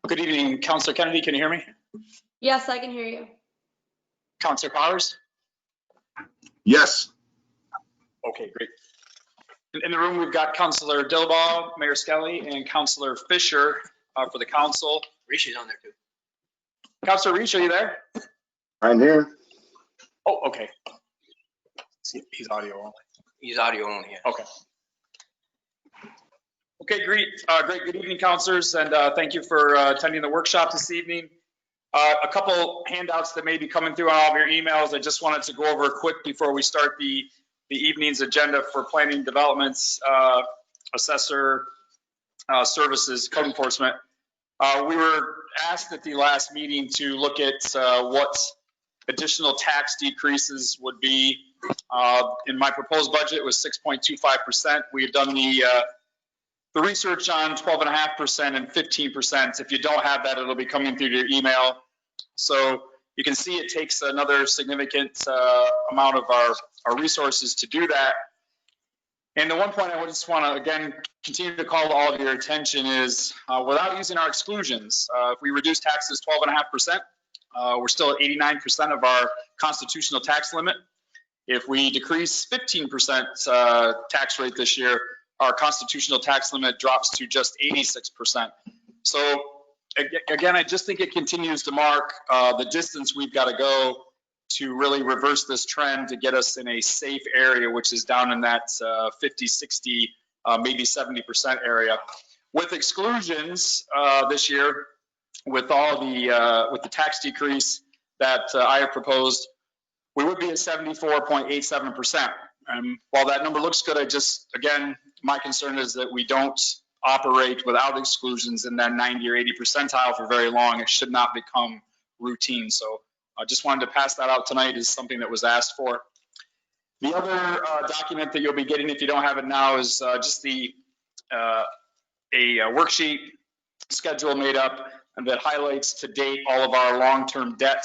Good evening, Councilor Kennedy. Can you hear me? Yes, I can hear you. Councilor Powers? Yes. Okay, great. In the room, we've got Councilor Dillabaugh, Mayor Skelly, and Councilor Fisher for the council. Risha's on there too. Councilor Reach, are you there? I'm here. Oh, okay. He's audio only. He's audio only. Yeah. Okay. Okay, great. Good evening, councilors, and thank you for attending the workshop this evening. A couple handouts that may be coming through on all of your emails. I just wanted to go over quick before we start the evening's agenda for planning developments, assessor services, code enforcement. We were asked at the last meeting to look at what additional tax decreases would be. In my proposed budget was 6.25%. We had done the research on 12.5% and 15%. If you don't have that, it'll be coming through your email. So you can see it takes another significant amount of our resources to do that. And the one point I just want to, again, continue to call to all of your attention is without using our exclusions, if we reduce taxes 12.5%, we're still at 89% of our constitutional tax limit. If we decrease 15% tax rate this year, our constitutional tax limit drops to just 86%. So again, I just think it continues to mark the distance we've got to go to really reverse this trend to get us in a safe area, which is down in that 50, 60, maybe 70% area. With exclusions this year, with all with the tax decrease that I have proposed, we would be at 74.87%. While that number looks good, again, my concern is that we don't operate without exclusions in that 90 or 80 percentile for very long. It should not become routine. So I just wanted to pass that out tonight as something that was asked for. The other document that you'll be getting, if you don't have it now, is just a worksheet schedule made up and that highlights to date all of our long-term debt.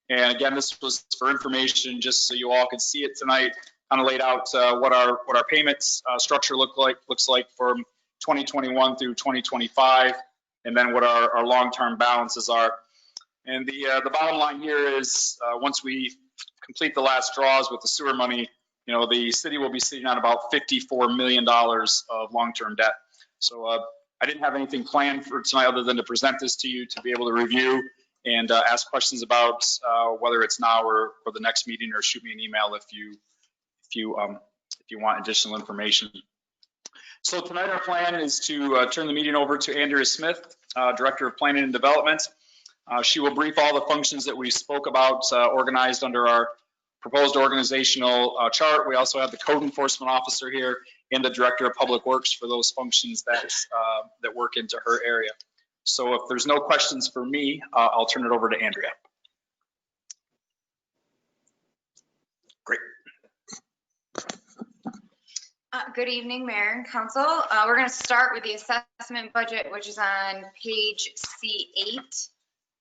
And again, this was for information, just so you all could see it tonight. Kind of laid out what our payments structure looks like from 2021 through 2025, and then what our long-term balances are. And the bottom line here is once we complete the last draws with the sewer money, you know, the city will be sitting on about $54 million of long-term debt. So I didn't have anything planned for tonight other than to present this to you to be able to review and ask questions about whether it's now or for the next meeting, or shoot me an email if you want additional information. So tonight our plan is to turn the meeting over to Andrea Smith, Director of Planning and Development. She will brief all the functions that we spoke about organized under our proposed organizational chart. We also have the Code Enforcement Officer here and the Director of Public Works for those functions that work into her area. So if there's no questions for me, I'll turn it over to Andrea. Great. Good evening, Mayor and Council. We're going to start with the assessment budget, which is on page C8.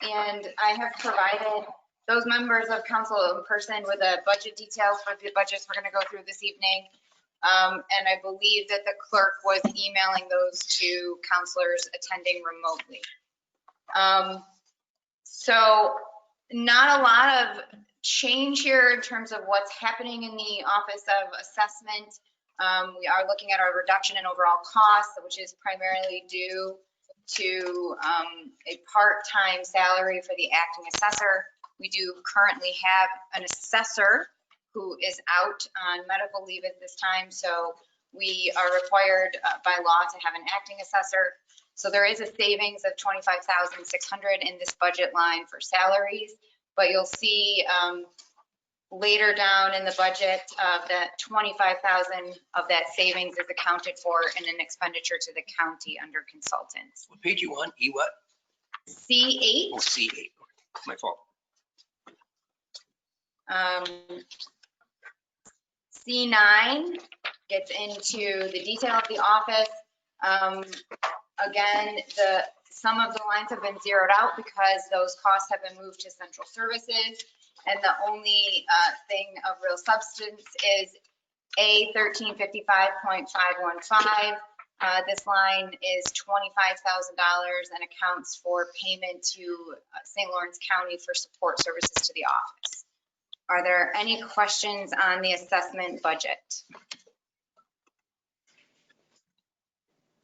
And I have provided those members of council in person with the budget details for the budgets we're going to go through this evening. And I believe that the clerk was emailing those to councilors attending remotely. So not a lot of change here in terms of what's happening in the Office of Assessment. We are looking at our reduction in overall costs, which is primarily due to a part-time salary for the acting assessor. We do currently have an assessor who is out on medical leave at this time, so we are required by law to have an acting assessor. So there is a savings of $25,600 in this budget line for salaries, but you'll see later down in the budget that $25,000 of that savings is accounted for in an expenditure to the county under consultants. What page you on? E what? C8. Oh, C8. My fault. C9 gets into the detail of the office. Again, some of the lines have been zeroed out because those costs have been moved to central services. And the only thing of real substance is A 1355.515. This line is $25,000 and accounts for payment to St. Lawrence County for support services to the office. Are there any questions on the assessment budget?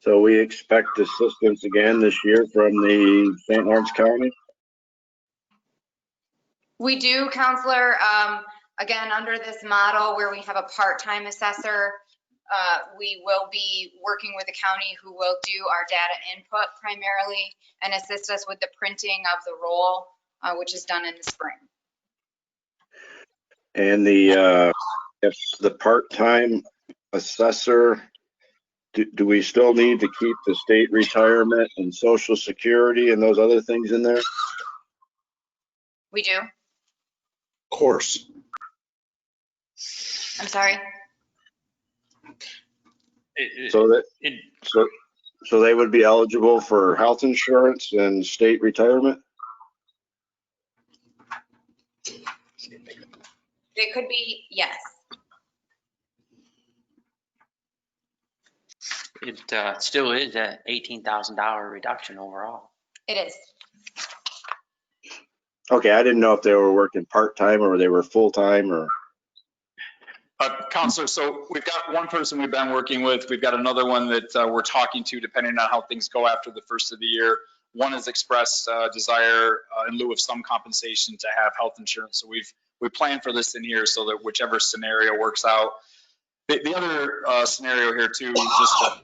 So we expect assistance again this year from the St. Lawrence County? We do, Counselor. Again, under this model where we have a part-time assessor, we will be working with the county who will do our data input primarily and assist us with the printing of the roll, which is done in the spring. And if the part-time assessor, do we still need to keep the state retirement and social security and those other things in there? We do. Of course. I'm sorry. So they would be eligible for health insurance and state retirement? They could be, yes. It still is a $18,000 reduction overall. It is. Okay, I didn't know if they were working part-time or they were full-time or. Counselor, so we've got one person we've been working with. We've got another one that we're talking to depending on how things go after the first of the year. One has expressed desire in lieu of some compensation to have health insurance. So we planned for this in here so that whichever scenario works out. The other scenario here too, just to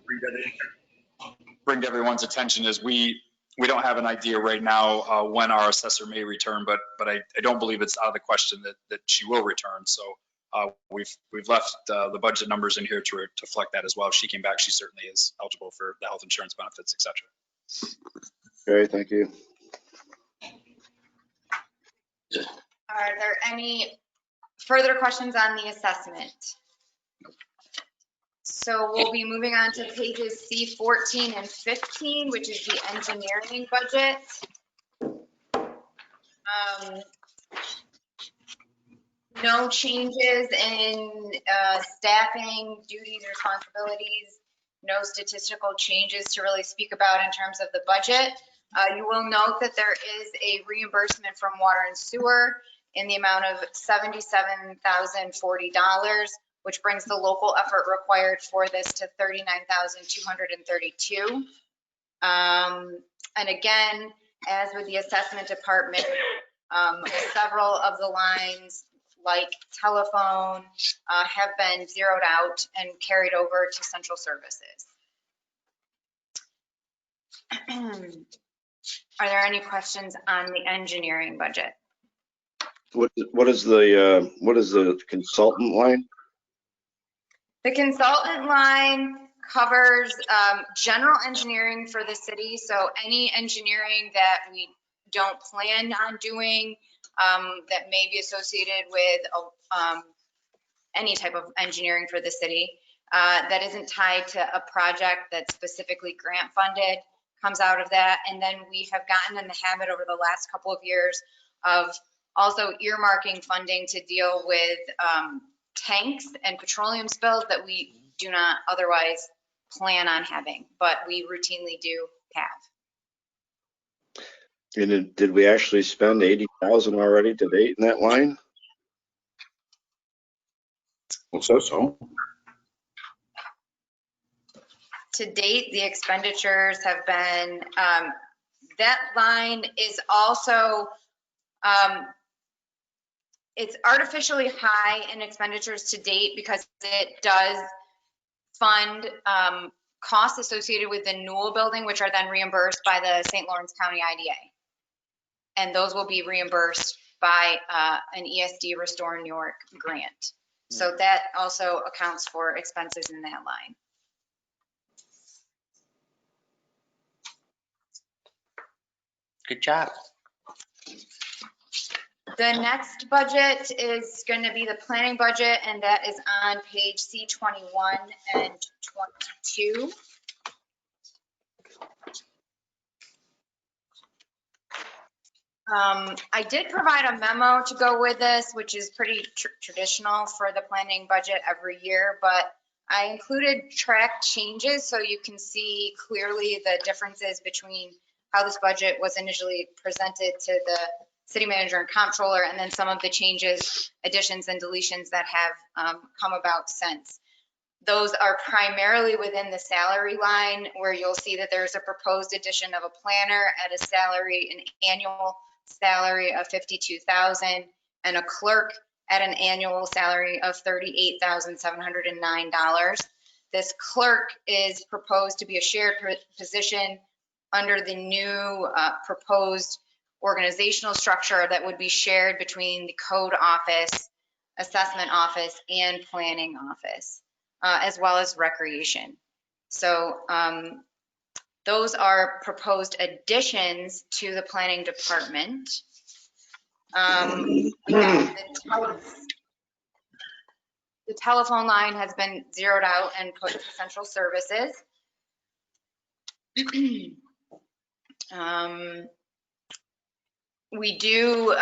bring to everyone's attention, is we don't have an idea right now when our assessor may return, but I don't believe it's out of the question that she will return. So we've left the budget numbers in here to reflect that as well. If she came back, she certainly is eligible for the health insurance benefits, et cetera. Okay, thank you. Are there any further questions on the assessment? So we'll be moving on to pages C14 and 15, which is the engineering budget. No changes in staffing, duties, responsibilities, no statistical changes to really speak about in terms of the budget. You will note that there is a reimbursement from water and sewer in the amount of $77,040, which brings the local effort required for this to $39,232. And again, as with the assessment department, several of the lines like telephone have been zeroed out and carried over to central services. Are there any questions on the engineering budget? What is the consultant line? The consultant line covers general engineering for the city. So any engineering that we don't plan on doing that may be associated with any type of engineering for the city that isn't tied to a project that's specifically grant funded comes out of that. And then we have gotten in the habit over the last couple of years of also earmarking funding to deal with tanks and petroleum spills that we do not otherwise plan on having, but we routinely do have. And did we actually spend 80,000 already to date in that line? Well, so. To date, the expenditures have been, that line is also, it's artificially high in expenditures to date because it does fund costs associated with the Newell building, which are then reimbursed by the St. Lawrence County IDA. And those will be reimbursed by an ESD Restore New York grant. So that also accounts for expenses in that line. Good job. The next budget is going to be the planning budget, and that is on page C21 and 22. I did provide a memo to go with this, which is pretty traditional for the planning budget every year, but I included track changes so you can see clearly the differences between how this budget was initially presented to the city manager and comptroller, and then some of the changes, additions and deletions that have come about since. Those are primarily within the salary line, where you'll see that there's a proposed addition of a planner at a salary, an annual salary of $52,000, and a clerk at an annual salary of $38,709. This clerk is proposed to be a shared position under the new proposed organizational structure that would be shared between the code office, assessment office, and planning office, as well as recreation. So those are proposed additions to the planning department. The telephone line has been zeroed out and put to central services. We do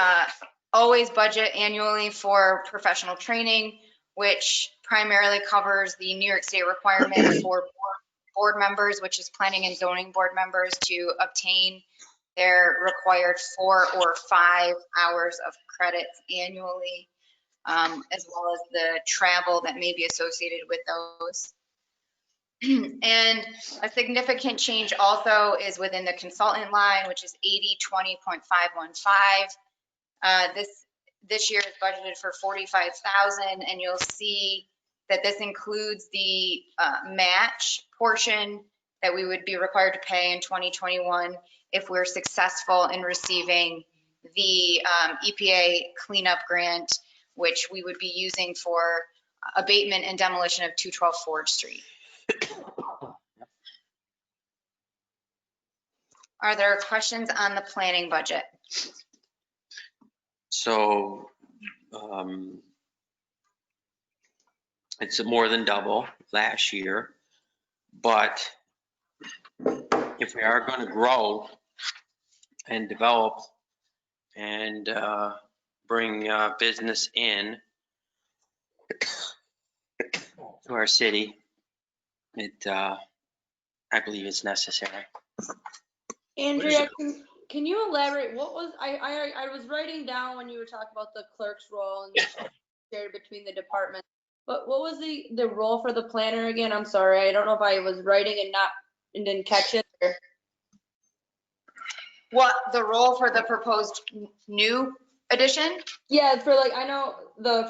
always budget annually for professional training, which primarily covers the New York State requirement for board members, which is planning and zoning board members, to obtain their required 4 or 5 hours of credits annually, as well as the travel that may be associated with those. And a significant change also is within the consultant line, which is 8020.515. This year is budgeted for $45,000, and you'll see that this includes the match portion that we would be required to pay in 2021 if we're successful in receiving the EPA cleanup grant, which we would be using for abatement and demolition of 212 Ford Street. Are there questions on the planning budget? So it's more than double last year, but if we are going to grow and develop and bring business in to our city, I believe it's necessary. Andrea, can you elaborate? What was, I was writing down when you were talking about the clerk's role and shared between the departments, but what was the role for the planner again? I'm sorry, I don't know if I was writing and didn't catch it. Or... What, the role for the proposed new addition? Yeah, for like, I know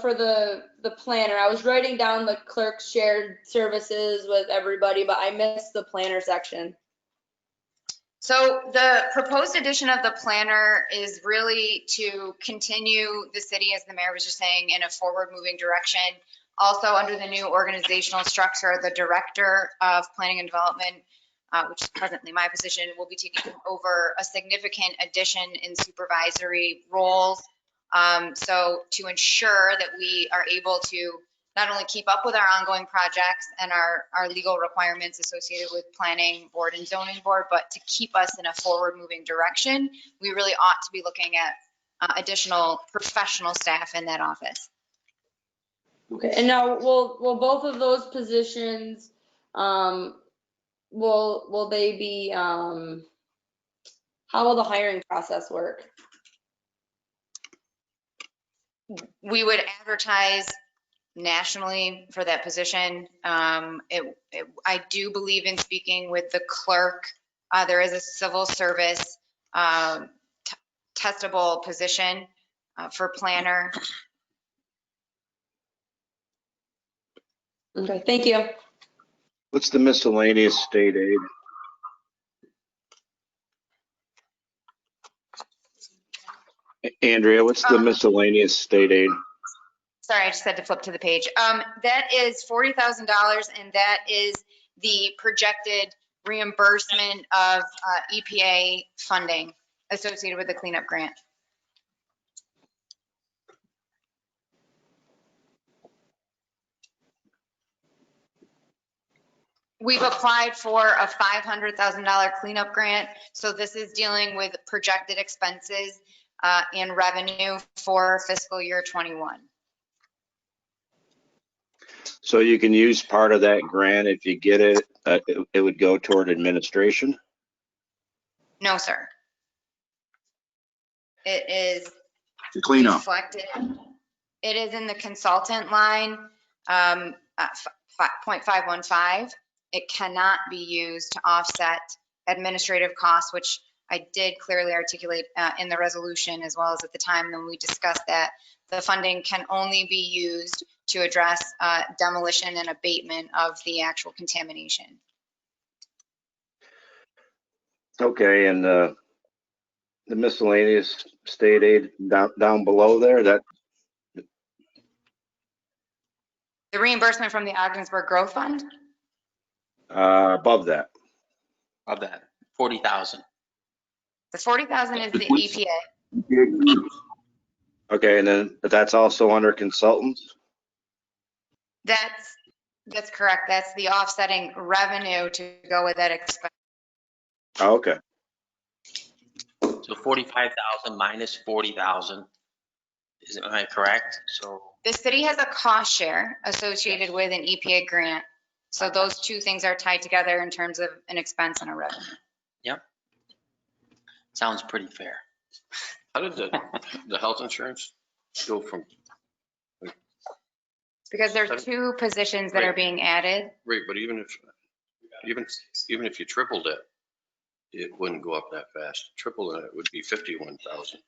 for the planner, I was writing down the clerk's shared services with everybody, but I missed the planner section. So the proposed addition of the planner is really to continue the city, as the mayor was just saying, in a forward moving direction. Also under the new organizational structure, the director of planning and development, which is presently my position, will be taking over a significant addition in supervisory roles. So to ensure that we are able to not only keep up with our ongoing projects and our legal requirements associated with planning board and zoning board, but to keep us in a forward moving direction, we really ought to be looking at additional professional staff in that office. Okay, and now will both of those positions, will they be, how will the hiring process work? We would advertise nationally for that position. I do believe in speaking with the clerk. There is a civil service testable position for planner. Okay, thank you. What's the miscellaneous state aid? Andrea, what's the miscellaneous state aid? Sorry, I just had to flip to the page. That is $40,000, and that is the projected reimbursement of EPA funding associated with the cleanup grant. We've applied for a $500,000 cleanup grant, so this is dealing with projected expenses and revenue for fiscal year 21. So you can use part of that grant if you get it, it would go toward administration? No, sir. It is To clean up. reflected. It is in the consultant line, at 0.515. It cannot be used to offset administrative costs, which I did clearly articulate in the resolution as well as at the time when we discussed that. The funding can only be used to address demolition and abatement of the actual contamination. Okay, and the miscellaneous state aid down below there, that, The reimbursement from the Ogdensburg Growth Fund, above that. Of that, 40,000. the 40,000 is the EPA. Okay, and then, but that's also under consultants? That's correct. That's the offsetting revenue to go with that expense. Oh, okay. So 45,000 minus 40,000. Am I correct? So The city has a cost share associated with an EPA grant. So those two things are tied together in terms of an expense and a revenue. sounds pretty fair. How did the health insurance go from, Because there's two positions that are being added. right, but even if you tripled it, it wouldn't go up that fast. Triple it would be 51,000.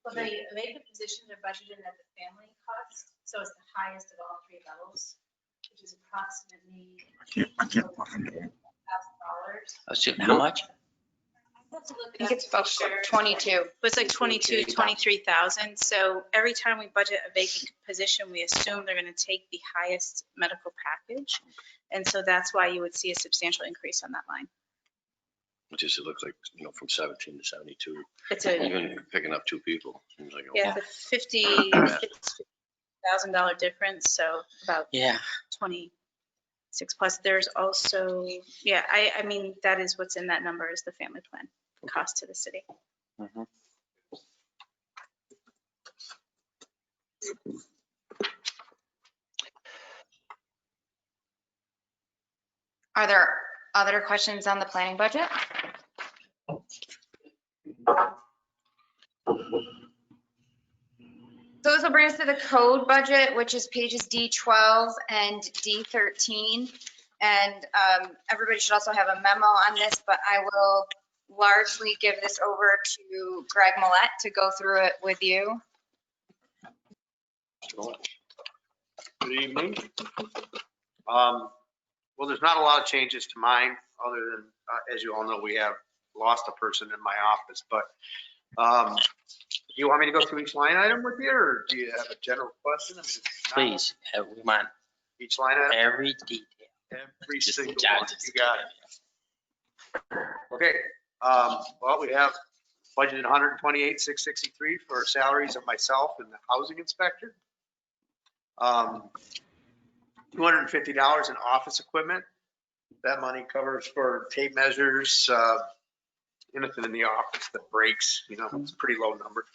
Well, the vacant positions are budgeted at the family cost, so it's the highest of all three levels, which is approximately $1,000. How much? I think it's about 22. But it's like 22, 23,000. So every time we budget a vacant position, we assume they're going to take the highest medical package. And so that's why you would see a substantial increase on that line. It just, it looks like, from 17 to 72, It's a, even picking up two people. Seems like, yeah, it's a $50,000 difference. So about Yeah. 26 plus. There's also, yeah, I mean, that is what's in that number is the family plan cost to the city. Mhm. Are there other questions on the planning budget? So this will bring us to the code budget, which is pages D12 and D13. And everybody should also have a memo on this, but I will largely give this over to Greg Millette to go through it with you. Good evening. Well, there's not a lot of changes to mine, other than, as you all know, we have lost a person in my office, but do you want me to go through each line item with you, or do you have a general question? I mean, it's not Please, we want Each line item? every detail. Every Just single jot one, it. you got it. Okay, well, we have budgeted 128,663 for salaries of myself and the housing inspector. $250 in office equipment. That money covers for tape measures, anything in the office that breaks, it's a pretty low number.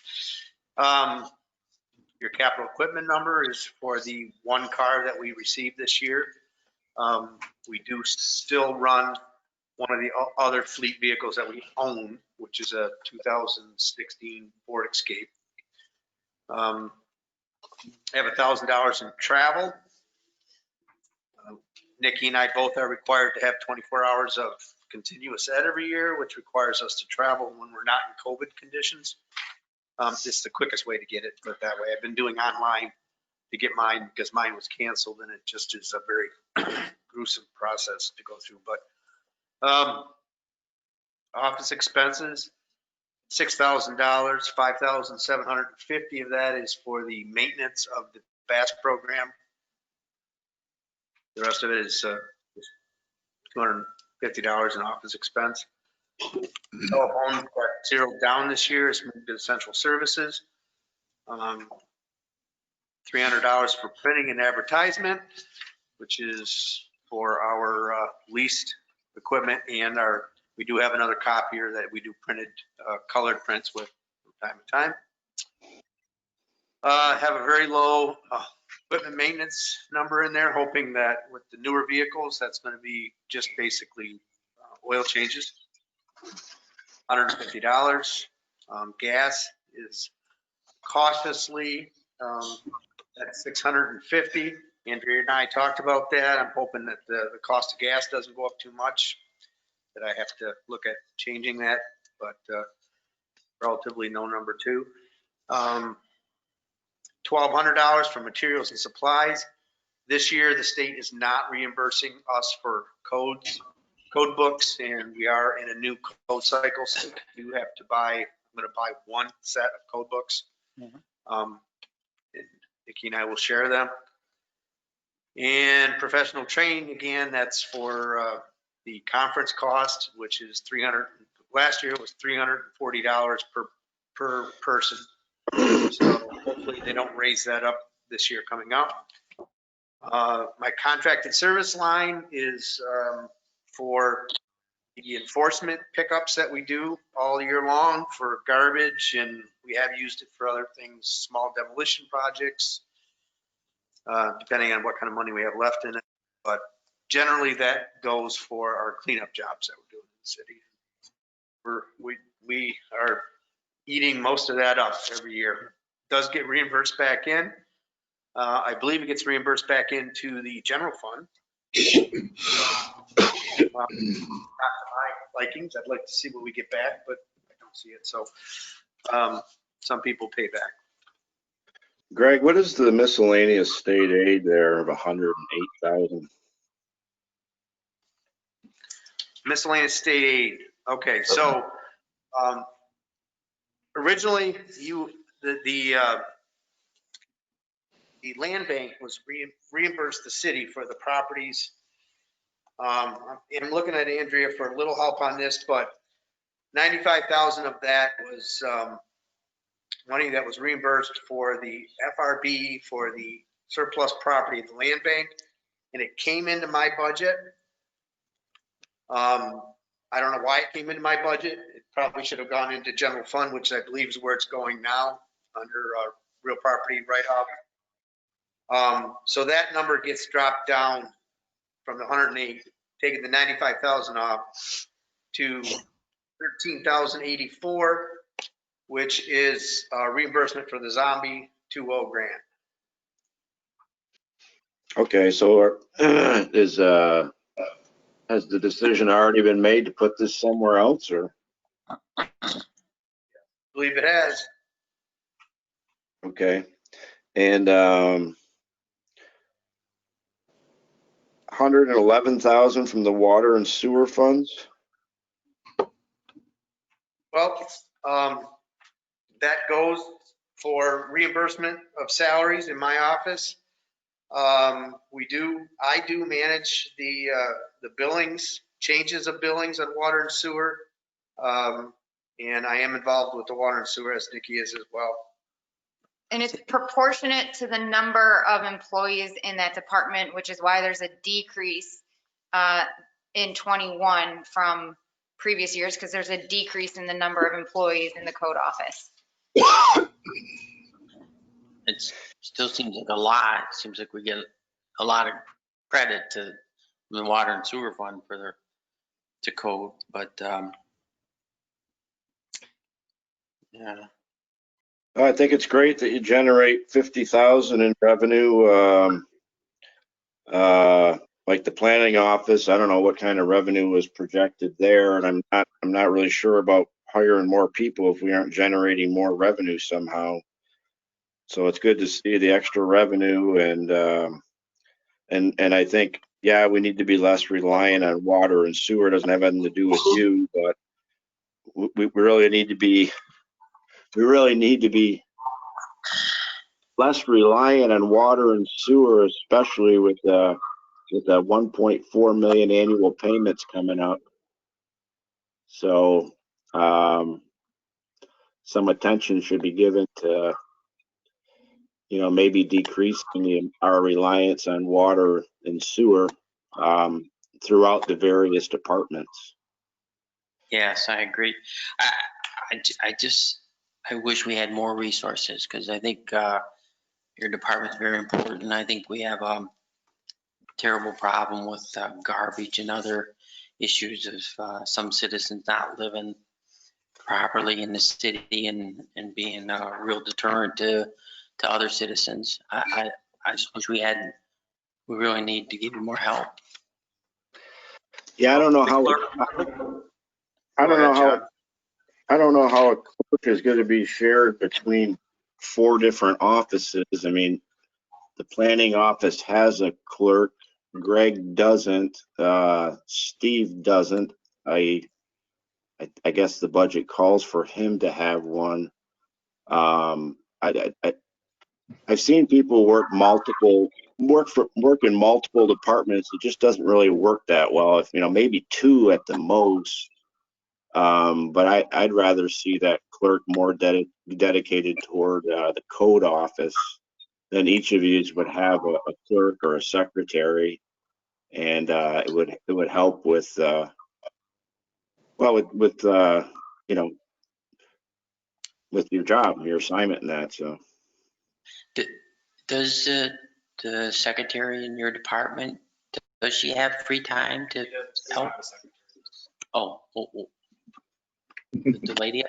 Your capital equipment number is for the one car that we received this year. We do still run one of the other fleet vehicles that we own, which is a 2016 Ford Escape. I have $1,000 in travel. Nikki and I both are required to have 24 hours of continuous ed every year, which requires us to travel when we're not in COVID conditions. This is the quickest way to get it, put it that way. I've been doing online to get mine because mine was canceled, and it just is a very gruesome process to go through. But office expenses, $6,000, $5,750 of that is for the maintenance of the BAS program. The rest of it is $250 in office expense. Telephone got zeroed down this year. It's moved to central services. $300 for printing and advertisement, which is for our leased equipment, and we do have another copier that we do printed colored prints with from time to time. Have a very low equipment maintenance number in there, hoping that with the newer vehicles, that's going to be just basically oil changes. $150. Gas is cautiously at $650. Andrea and I talked about that. I'm hoping that the cost of gas doesn't go up too much, that I have to look at changing that, but relatively no number two. $1,200 for materials and supplies. This year, the state is not reimbursing us for code books, and we are in a new code cycle, so we do have to buy, I'm going to buy one set of code books. And Nikki and I will share them. And professional training, again, that's for the conference cost, which is last year it was $340 per person. So hopefully they don't raise that up this year coming up. My contracted service line is for the enforcement pickups that we do all year long for garbage, and we have used it for other things, small demolition projects, depending on what kind of money we have left in it. But generally that goes for our cleanup jobs that we're doing in the city. We are eating most of that up every year. It does get reimbursed back in. I believe it gets reimbursed back into the general fund. Not to my likings. I'd like to see what we get back, but I don't see it. So some people pay back. Greg, what is the miscellaneous state aid there of 108,000? Miscellaneous state aid. Okay, so originally the land bank was reimbursed the city for the properties. And I'm looking at Andrea for a little help on this, but 95,000 of that was money that was reimbursed for the FRB for the surplus property at the land bank, and it came into my budget. I don't know why it came into my budget. It probably should have gone into general fund, which I believe is where it's going now under real property write-off. So that number gets dropped down from the 108, taking the 95,000 off to 13,084, which is reimbursement for the zombie 2.0 grant. Okay, so has the decision already been made to put this somewhere else, or? I believe it has. Okay, and 111,000 from the water and sewer funds? Well, that goes for reimbursement of salaries in my office. I do manage the billings, changes of billings on water and sewer. And I am involved with the water and sewer, as Nikki is as well. And it's proportionate to the number of employees in that department, which is why there's a decrease in 21 from previous years, because there's a decrease in the number of employees in the code office. It still seems like a lot. It seems like we get a lot of credit to the water and sewer fund for to code, but yeah. I think it's great that you generate 50,000 in revenue. Like the planning office, I don't know what kind of revenue was projected there, and I'm not really sure about hiring more people if we aren't generating more revenue somehow. So it's good to see the extra revenue, and I think, yeah, we need to be less reliant on water and sewer. It doesn't have anything to do with you, but we really need to be less reliant on water and sewer, especially with the 1.4 million annual payments coming up. So some attention should be given to, maybe decreasing our reliance on water and sewer throughout the various departments. Yes, I agree. I wish we had more resources, because I think your department's very important. I think we have a terrible problem with garbage and other issues of some citizens not living properly in the city and being a real deterrent to other citizens. I just wish we really need to give you more help. Yeah, I don't know how a clerk is going to be shared between 4 different offices. I mean, the planning office has a clerk. Greg doesn't. Steve doesn't. I guess the budget calls for him to have one. I've seen people work in multiple departments. It just doesn't really work that well. If maybe 2 at the most. But I'd rather see that clerk more dedicated toward the code office. Then each of you would have a clerk or a secretary, and it would help with with your job, your assignment, and that. So, Does the secretary in your department, does she have free time to help? Oh. The lady,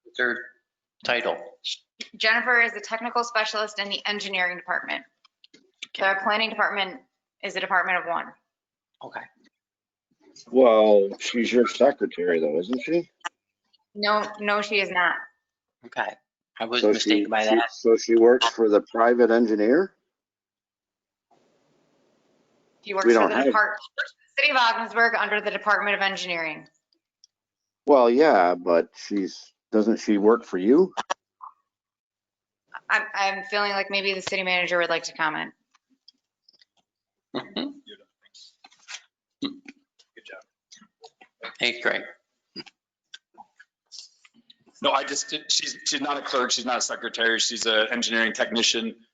what's her title? Jennifer is a technical specialist in the engineering department. So our planning department is a department of 1. Okay. well, she's your secretary, though, isn't she? No, she is not. Okay. I was So mistaken by that. So she works for the private engineer? She works We for don't the have- City of Ogdensburg under the Department of Engineering. Well, yeah, but doesn't she work for you? I'm feeling like maybe the city manager would like to comment. Mhm. Good job. Hey, Greg. No, she's not a clerk. She's not a secretary. She's an engineering technician,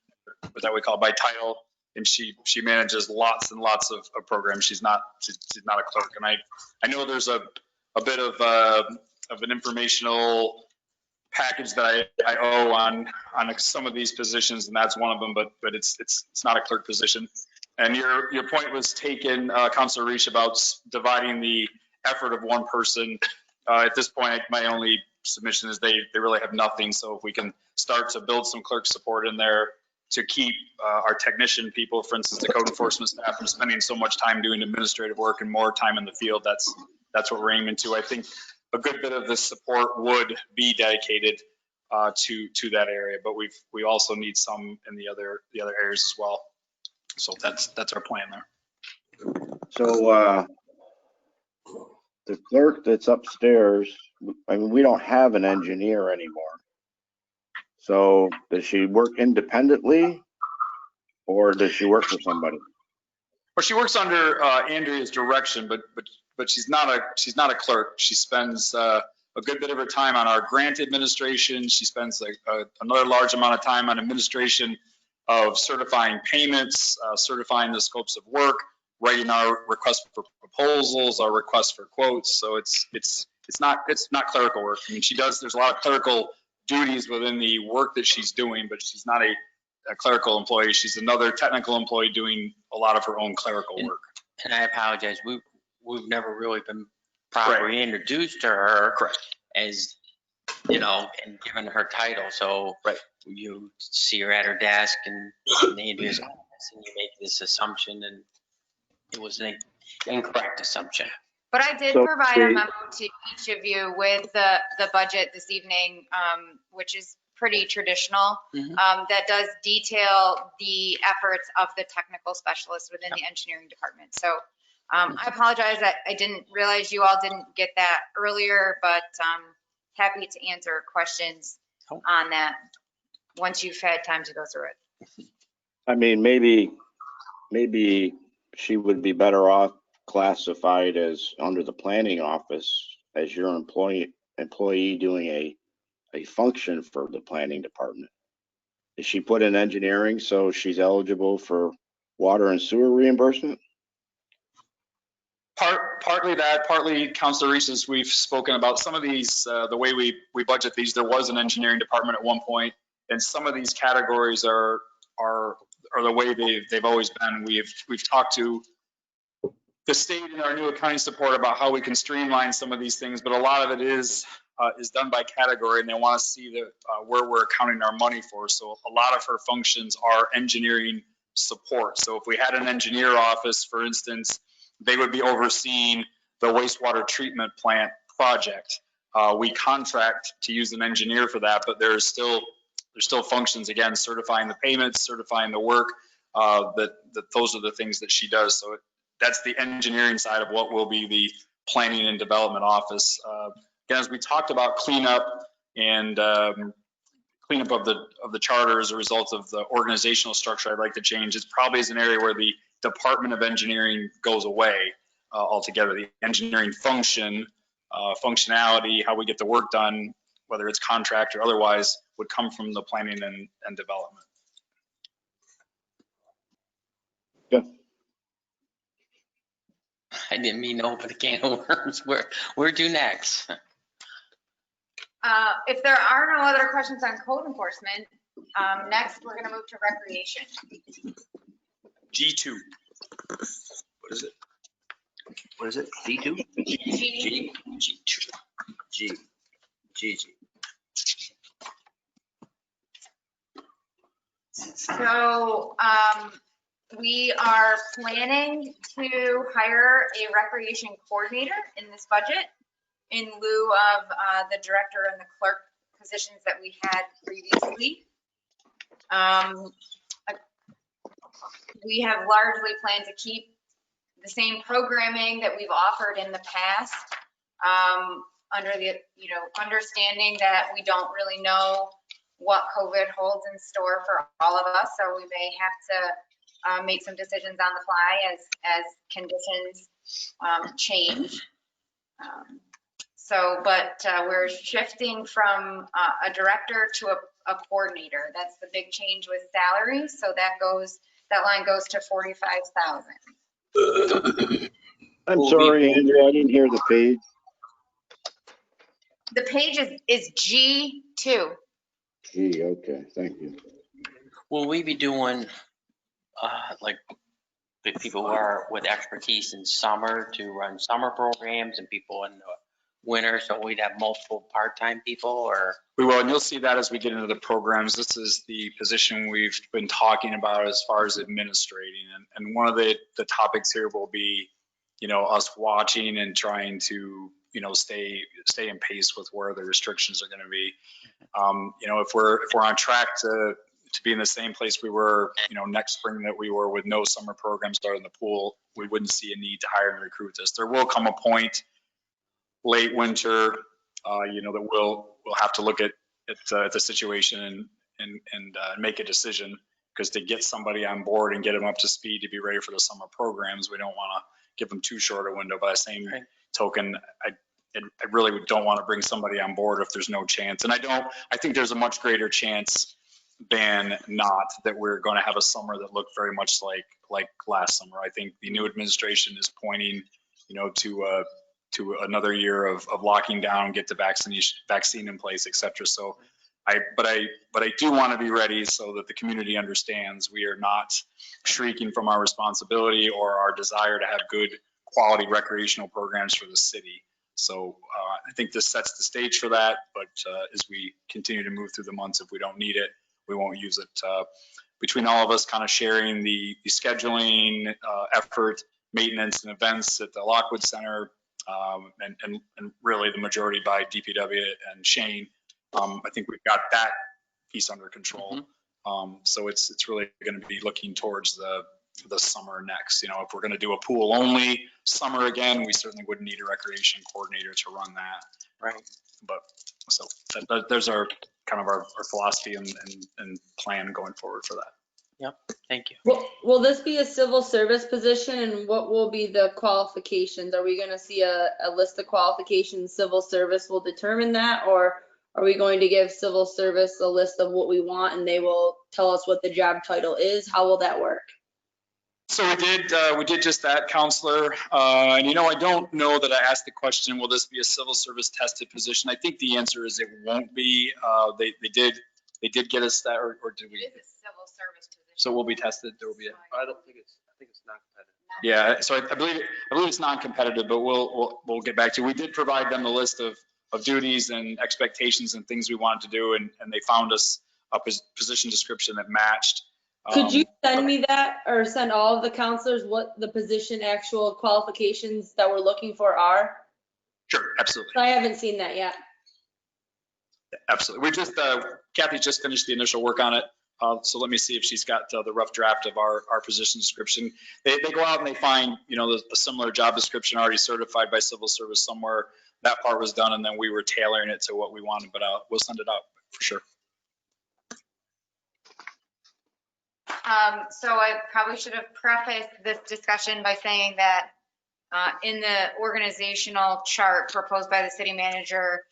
what that we call by title. And she manages lots and lots of programs. She's not a clerk. And I know there's a bit of an informational package that I owe on some of these positions, and that's one of them. But it's not a clerk position. And your point was taken, Councilor Reach, about dividing the effort of one person. At this point, my only submission is they really have nothing. So if we can start to build some clerk support in there to keep our technician people, for instance, the code enforcement staff, from spending so much time doing administrative work and more time in the field, that's what we're aiming to. I think a good bit of this support would be dedicated to that area, but we also need some in the other areas as well. So that's our plan there. So the clerk that's upstairs, I mean, we don't have an engineer anymore. So does she work independently, or does she work for somebody? Well, she works under Andrea's direction, but she's not a clerk. She spends a good bit of her time on our grant administration. She spends another large amount of time on administration of certifying payments, certifying the scopes of work, writing our requests for proposals, our requests for quotes. So it's not clerical work. I mean, there's a lot of clerical duties within the work that she's doing, but she's not a clerical employee. She's another technical employee doing a lot of her own clerical work. And I apologize. We've never really been properly introduced to her. Correct. As, and given her title. So you see her at her desk and Andrea's office, and you make this assumption, and it was an incorrect assumption. But I did provide a memo to each of you with the budget this evening, which is pretty traditional, that does detail the efforts of the technical specialists within the engineering department. So I apologize that I didn't realize you all didn't get that earlier, but happy to answer questions on that once you've had time to go through it. I mean, maybe she would be better off classified as under the planning office as your employee doing a function for the planning department. Is she put in engineering so she's eligible for water and sewer reimbursement? Partly that, partly Councilor Reese's, we've spoken about some of these, the way we budget these, there was an engineering department at one point, and some of these categories are are the way they've always been. We've talked to the state and our new accounting support about how we can streamline some of these things, but a lot of it is done by category, and they want to see where we're accounting our money for. So a lot of her functions are engineering support. So if we had an engineer office, for instance, they would be overseeing the wastewater treatment plant project. We contract to use an engineer for that, but there's still functions, again, certifying the payments, certifying the work, that those are the things that she does. So that's the engineering side of what will be the planning and development office. Again, as we talked about cleanup and cleanup of the charter as a result of the organizational structure I'd like to change, it probably is an area where the Department of Engineering goes away altogether. The engineering function, functionality, how we get the work done, whether it's contract or otherwise, would come from the planning and development. I didn't mean to open a can of worms. Where to next? If there are no other questions on code enforcement, next we're gonna move to recreation. G2. What is it? What is it? D2? G. G. So, we are planning to hire a recreation coordinator in this budget in lieu of the director and the clerk positions that we had previously. We have largely planned to keep the same programming that we've offered in the past, under the, understanding that we don't really know what COVID holds in store for all of us. So we may have to make some decisions on the fly as conditions change. But we're shifting from a director to a coordinator. That's the big change with salaries. So that line goes to 45,000. I'm sorry, Andrea, I didn't hear the page. The page is G2. Gee, okay, thank you. Will we be doing, like, the people who are with expertise in summer to run summer programs and people in the winter, so we'd have multiple part-time people, or? We will, and you'll see that as we get into the programs. This is the position we've been talking about as far as administrating. And one of the topics here will be, us watching and trying to, stay in pace with where the restrictions are going to be. If we're on track to be in the same place we were, next spring that we were with no summer programs starting the pool, we wouldn't see a need to hire and recruit this. There will come a point late winter, that we'll have to look at the situation and make a decision, because to get somebody on board and get them up to speed to be ready for the summer programs, we don't want to give them too short a window. By the same token, I really don't want to bring somebody on board if there's no chance. And I think there's a much greater chance than not that we're going to have a summer that looked very much like last summer. I think the new administration is pointing, to another year of locking down, get the vaccine in place, et cetera. So but I do want to be ready so that the community understands we are not shrieking from our responsibility or our desire to have good quality recreational programs for the city. So I think this sets the stage for that, but as we continue to move through the months, if we don't need it, we won't use it. Between all of us kind of sharing the scheduling effort, maintenance and events at the Lockwood Center, and really the majority by DPW and Shane, I think we've got that piece under control. So it's really going to be looking towards the summer next. If we're going to do a pool only summer again, we certainly wouldn't need a recreation coordinator to run that. Right. But so there's our kind of our philosophy and plan going forward for that. Yep. Thank you. Will this be a civil service position, and what will be the qualifications? Are we going to see a list of qualifications? Civil service will determine that, or are we going to give civil service a list of what we want and they will tell us what the job title is? How will that work? So we did just that, Counselor. And I don't know that I asked the question, will this be a civil service tested position? I think the answer is it won't be. They did get us that, or did we? It is a civil service position. So we'll be tested. There will be I think it's not competitive. yeah. So I believe it's non-competitive, but we'll get back to you. We did provide them the list of duties and expectations and things we wanted to do, and they found us a position description that matched. Could you send me that or send all of the counselors what the position actual qualifications that we're looking for are? Sure, absolutely. I haven't seen that yet. Absolutely. We just, Kathy just finished the initial work on it. So let me see if she's got the rough draft of our position description. They go out and they find, a similar job description already certified by civil service somewhere. That part was done, and then we were tailoring it to what we wanted, but we'll send it out for sure. So I probably should have prefaced this discussion by saying that in the organizational chart proposed by the city manager,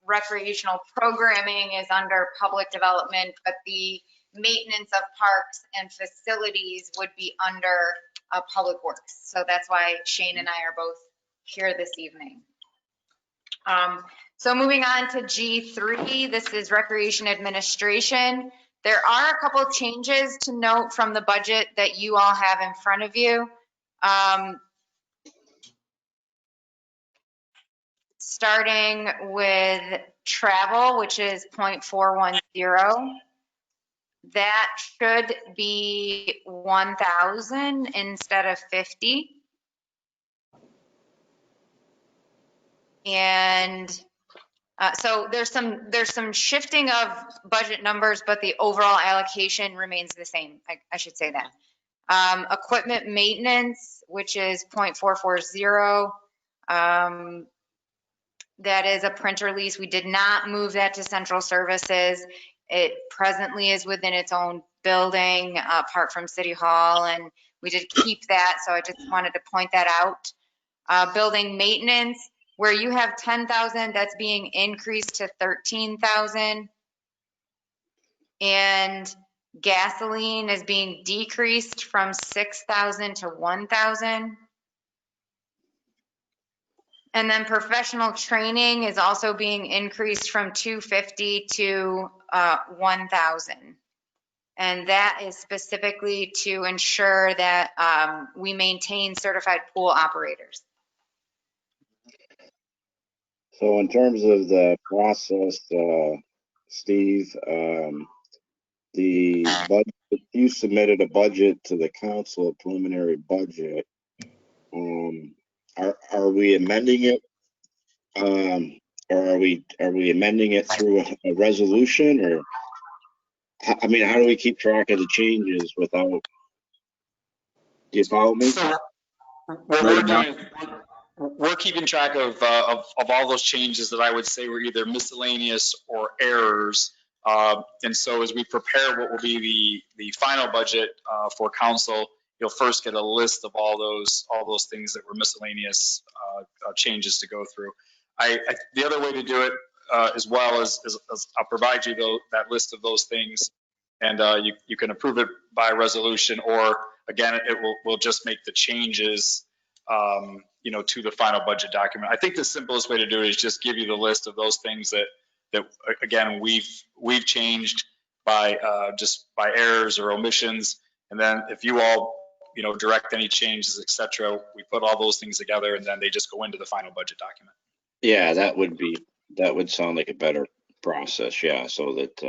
recreational programming is under public development, but the maintenance of parks and facilities would be under public works. So that's why Shane and I are both here this evening. So moving on to G3, this is recreation administration. There are a couple changes to note from the budget that you all have in front of you. Starting with travel, which is 0.410. That should be 1,000 instead of 50. And so there's some shifting of budget numbers, but the overall allocation remains the same. I should say that. Equipment maintenance, which is 0.440. That is a printer lease. We did not move that to central services. It presently is within its own building, apart from City Hall, and we did keep that. So I just wanted to point that out. Building maintenance, where you have 10,000, that's being increased to 13,000. And gasoline is being decreased from 6,000 to 1,000. And then professional training is also being increased from 250 to 1,000. And that is specifically to ensure that we maintain certified pool operators. So in terms of the process, Steve, the budget, you submitted a budget to the council, a preliminary budget. Are we amending it? Or are we amending it through a resolution, or I mean, how do we keep track of the changes without? Do you follow me? So what we're doing is we're keeping track of all those changes that I would say were either miscellaneous or errors. And so as we prepare what will be the final budget for council, you'll first get a list of all those things that were miscellaneous changes to go through. The other way to do it as well is I'll provide you that list of those things, and you can approve it by resolution, or again, we'll just make the changes to the final budget document. I think the simplest way to do it is just give you the list of those things that again we've changed by errors or omissions, and then if you all direct any changes, etc., we put all those things together, and then they just go into the final budget document. Yeah, that would sound like a better process. Yeah, so that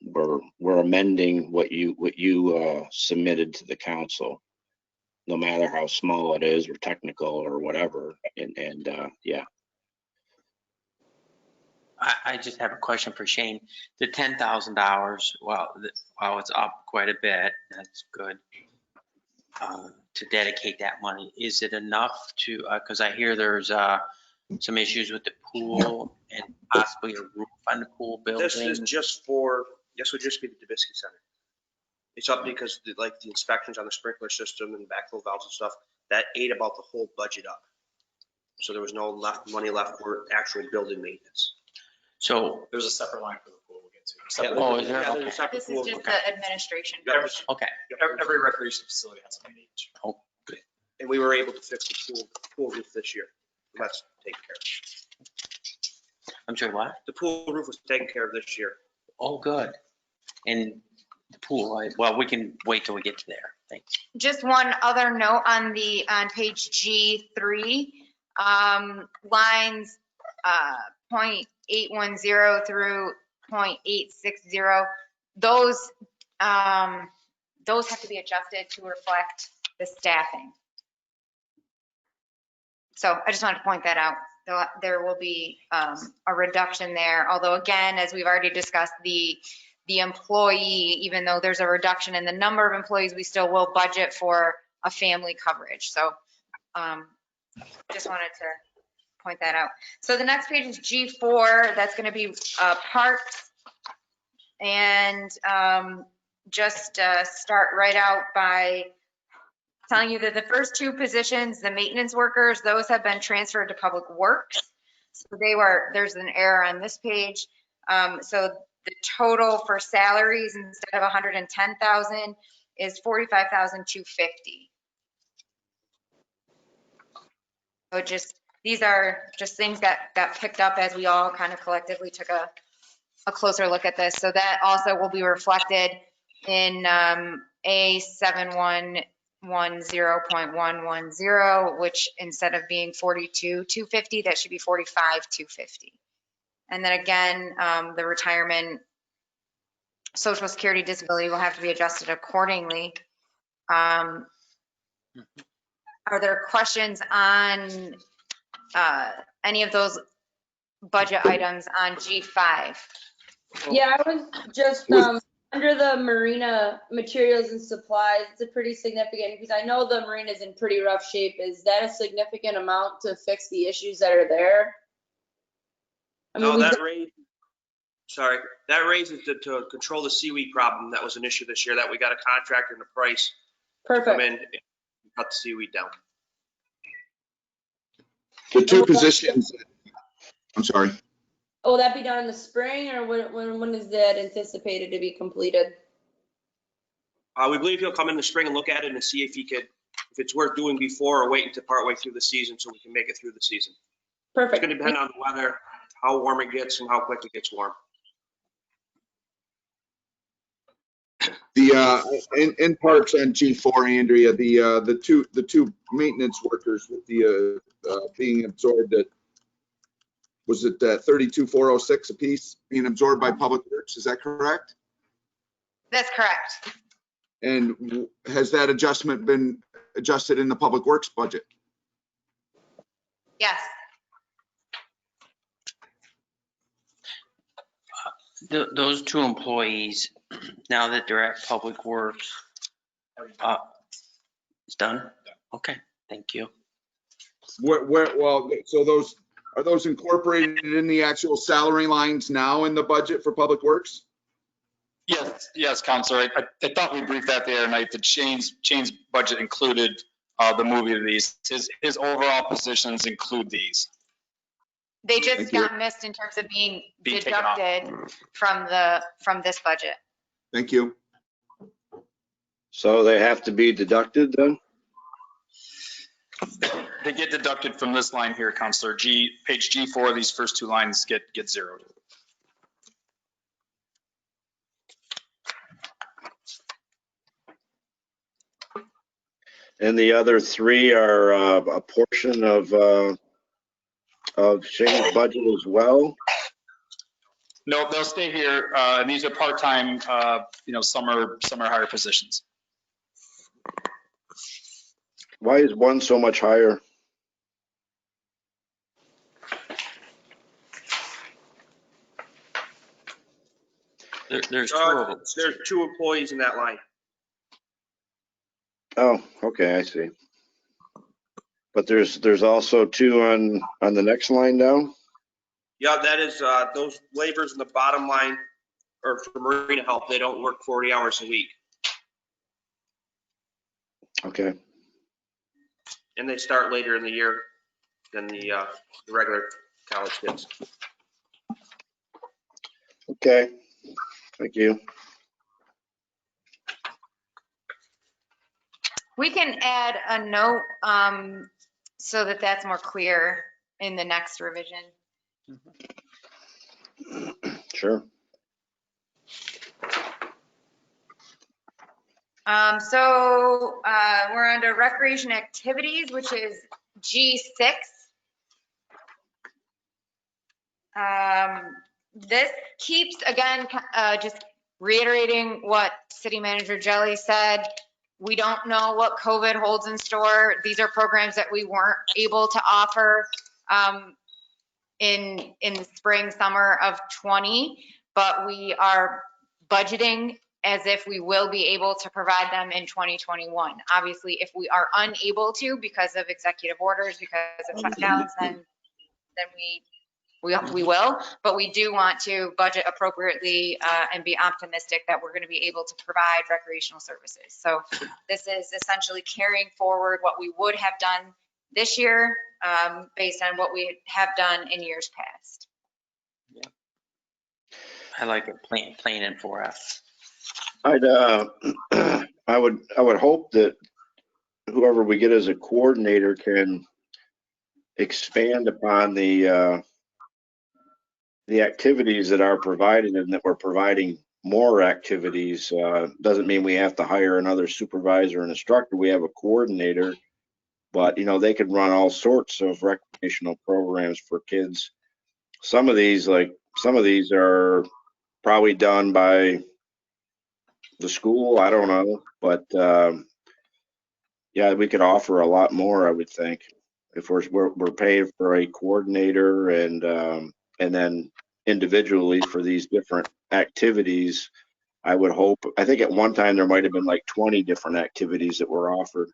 we're amending what you submitted to the council, no matter how small it is or technical or whatever. And yeah. I just have a question for Shane. The $10,000, well, it's up quite a bit. That's good. To dedicate that money, is it enough to? Because I hear there's some issues with the pool and possibly a roof on the pool building. This would just be the Dubisky Center. It's up because the inspections on the sprinkler system and backflow valves and stuff, that ate about the whole budget up. So there was no money left for actual building maintenance. So there's a separate line for the pool we'll get to. Is there? Yeah, there's a separate This pool. is just the administration. Okay. Every recreation facility has a maintenance. Oh, good. And we were able to fix the pool roof this year. That's taken care of. I'm sorry, what? The pool roof was taken care of this year. Oh, good. And Pool, well, we can wait till we get to there. Thanks. Just one other note on page G3, lines 0.810 through 0.860. Those have to be adjusted to reflect the staffing. So I just wanted to point that out. There will be a reduction there. Although again, as we've already discussed, the employee, even though there's a reduction in the number of employees, we still will budget for a family coverage. So just wanted to point that out. So the next page is G4. That's going to be parks. And just start right out by telling you that the first two positions, the maintenance workers, those have been transferred to Public Works. So there's an error on this page. So the total for salaries instead of 110,000 is 45,250. So these are just things that got picked up as we all kind of collectively took a closer look at this. So that also will be reflected in A7110.110, which instead of being 42,250, that should be 45,250. And then again, the retirement, Social Security, disability will have to be adjusted accordingly. Are there questions on any of those budget items on G5? Yeah, I was just, under the marina materials and supplies, it's a pretty significant, because I know the marina is in pretty rough shape. Is that a significant amount to fix the issues that are there? I mean, No, that raises to control the seaweed problem. That was an issue this year that we got a contractor and a price to come perfect. in and cut the seaweed down. The two positions, I'm sorry. Will that be done in the spring, or when is that anticipated to be completed? We believe he'll come in the spring and look at it and see if it's worth doing before or wait until partway through the season so we can make it through the season. It's Perfect. going to depend on the weather, how warm it gets and how quick it gets warm. The in parks on G4, Andrea, the two maintenance workers with the being absorbed at, was it 32,406 apiece being absorbed by Public Works? Is that correct? That's correct. And has that adjustment been adjusted in the Public Works budget? Yes. Those two employees, now that they're at Public Works, it's done? Okay, thank you. Well, so are those incorporated in the actual salary lines now in the budget for Public Works? Yes, Counselor. I thought we briefed that the other night. The Shane's budget included the movie of these. His overall positions include these. They just got missed in terms of being deducted from this budget. Thank you. So they have to be deducted then? They get deducted from this line here, Counselor. Page G4, these first two lines get zeroed. And the other three are a portion of Shane's budget as well? No, they'll stay here. And these are part-time, summer hire positions. Why is one so much higher? There's two of them. There's two employees in that line. Oh, okay, I see. But there's also two on the next line down? Yeah, that is, those laborers in the bottom line are for marina help. They don't work 40 hours a week. Okay. And they start later in the year than the regular college kids. Okay, thank you. We can add a note so that that's more clear in the next revision. Sure. We're under recreation activities, which is G6. This keeps, again, just reiterating what City Manager Jelly said. We don't know what COVID holds in store. These are programs that we weren't able to offer in the spring, summer of 20, but we are budgeting as if we will be able to provide them in 2021. Obviously, if we are unable to because of executive orders, because of shutdowns, then we will, but we do want to budget appropriately and be optimistic that we're going to be able to provide recreational services. So this is essentially carrying forward what we would have done this year based on what we have done in years past. I like it planning for us. I would hope that whoever we get as a coordinator can expand upon the activities that are provided, and that we're providing more activities. Doesn't mean we have to hire another supervisor and instructor. We have a coordinator, but they could run all sorts of recreational programs for kids. Some of these are probably done by the school. I don't know, but yeah, we could offer a lot more, I would think, if we're paying for a coordinator and then individually for these different activities. I think at one time there might have been like 20 different activities that were offered.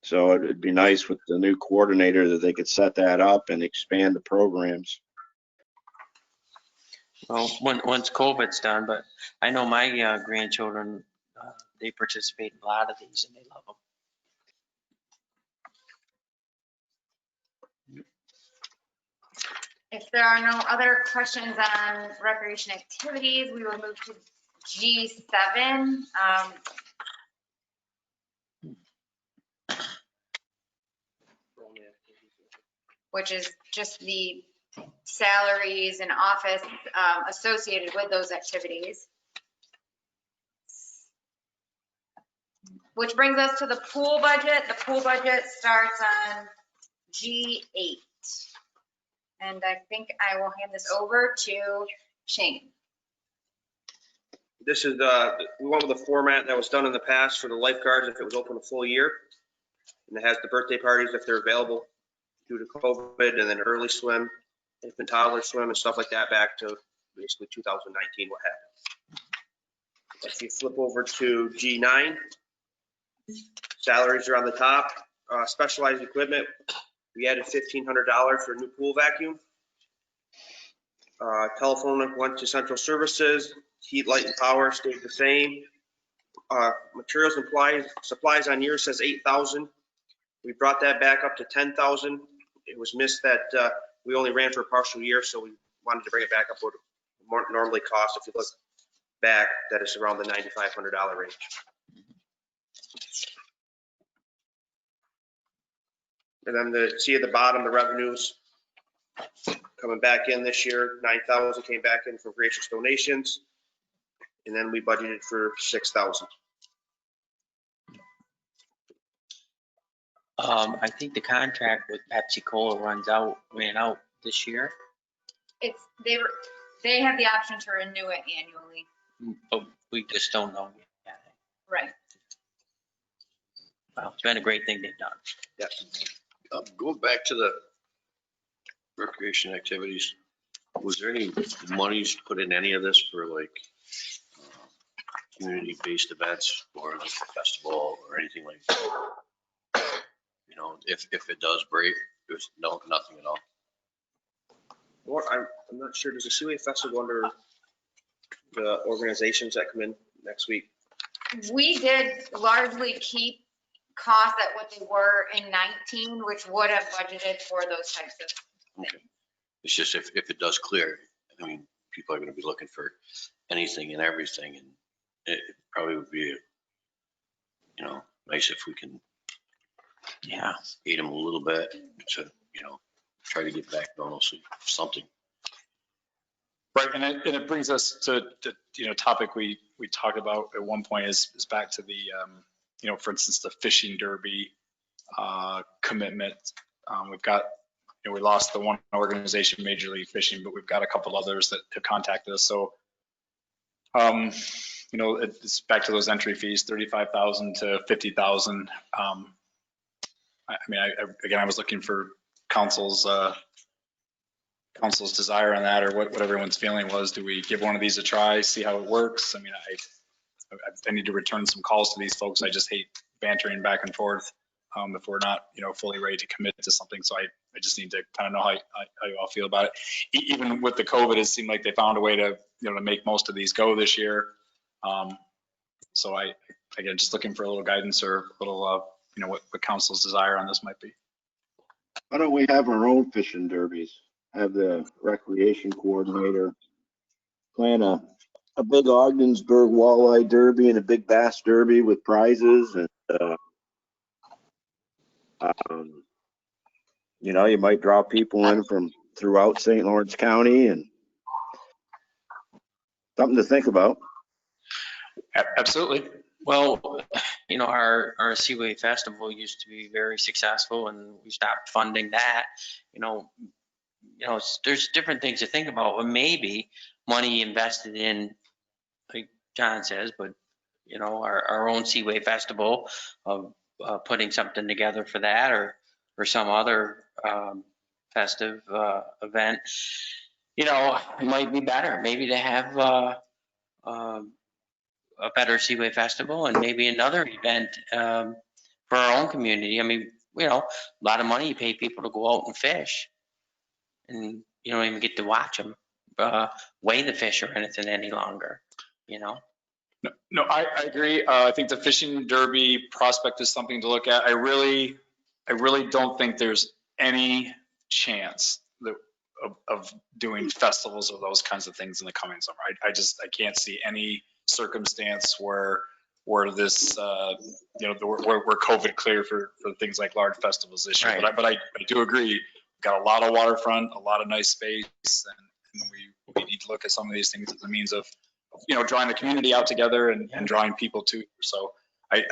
So it'd be nice with the new coordinator that they could set that up and expand the programs. Well, once COVID's done, but I know my grandchildren, they participate in a lot of these and they love them. If there are no other questions on recreation activities, we will move to G7. Which is just the salaries and office associated with those activities. Which brings us to the pool budget. The pool budget starts on G8. And I think I will hand this over to Shane. This is we went with the format that was done in the past for the lifeguards if it was open a full year. And it has the birthday parties if they're available due to COVID, and then early swim, infant toddler swim and stuff like that back to basically 2019 what happened. If you flip over to G9, salaries are on the top. Specialized equipment, we added $1,500 for a new pool vacuum. Telephone went to central services. Heat, light, and power stayed the same. Materials and supplies on yours says 8,000. We brought that back up to 10,000. It was missed that we only ran for a partial year, so we wanted to bring it back up what it more normally cost. If you look back, that is around the $9,500 range. And then see at the bottom, the revenues coming back in this year, 9,000 came back in from gracious donations. And then we budgeted for 6,000. I think the contract with Pepsi Cola ran out this year. They have the option to renew it annually. But we just don't know yet. Right. Well, it's been a great thing they've done. Yes. Going back to the recreation activities, was there any monies put in any of this for like community-based events or like a festival or anything like that? If it does break, there's nothing at all. Or I'm not sure. Does the Seaway Festival under the organizations that come in next week? We did largely keep costs at what they were in 19, which would have budgeted for those types of things. Okay. It's just if it does clear, I mean, people are going to be looking for anything and everything, and it probably would be, nice if we can, aid them a little bit to, try to get back normalcy, something. Right, and it brings us to, topic we talked about at one point is back to the, for instance, the fishing derby commitment. We've got, we lost the one organization, Major League Fishing, but we've got a couple others that have contacted us. So, it's back to those entry fees, 35,000 to 50,000. I was looking for council's desire on that, or what everyone's feeling was. Do we give one of these a try, see how it works? I need to return some calls to these folks. I just hate bantering back and forth if we're not, fully ready to commit to something. So I just need to kind of know how you all feel about it. Even with the COVID, it seemed like they found a way to, to make most of these go this year. So again, just looking for a little guidance or a little, what council's desire on this might be. Why don't we have our own fishing derbies? Have the recreation coordinator plan a big Ogdensburg walleye derby and a big bass derby with prizes, and you might draw people in from throughout St. Lawrence County, and something to think about. Absolutely. Well, our Seaway Festival used to be very successful, and we stopped funding that. There's different things to think about, but maybe money invested in, like John says, but our own Seaway Festival, of putting something together for that, or some other festive event, it might be better. Maybe to have a better Seaway Festival, and maybe another event for our own community. A lot of money you pay people to go out and fish, and you don't even get to watch them weigh the fish or anything any longer. No, I agree. I think the fishing derby prospect is something to look at. I really don't think there's any chance of doing festivals or those kinds of things in the coming summer. I can't see any circumstance where this, where COVID clear for things like large festivals this year. Right. But I do agree. We've got a lot of waterfront, a lot of nice space, and we need to look at some of these things as a means of, drawing the community out together and drawing people to. So I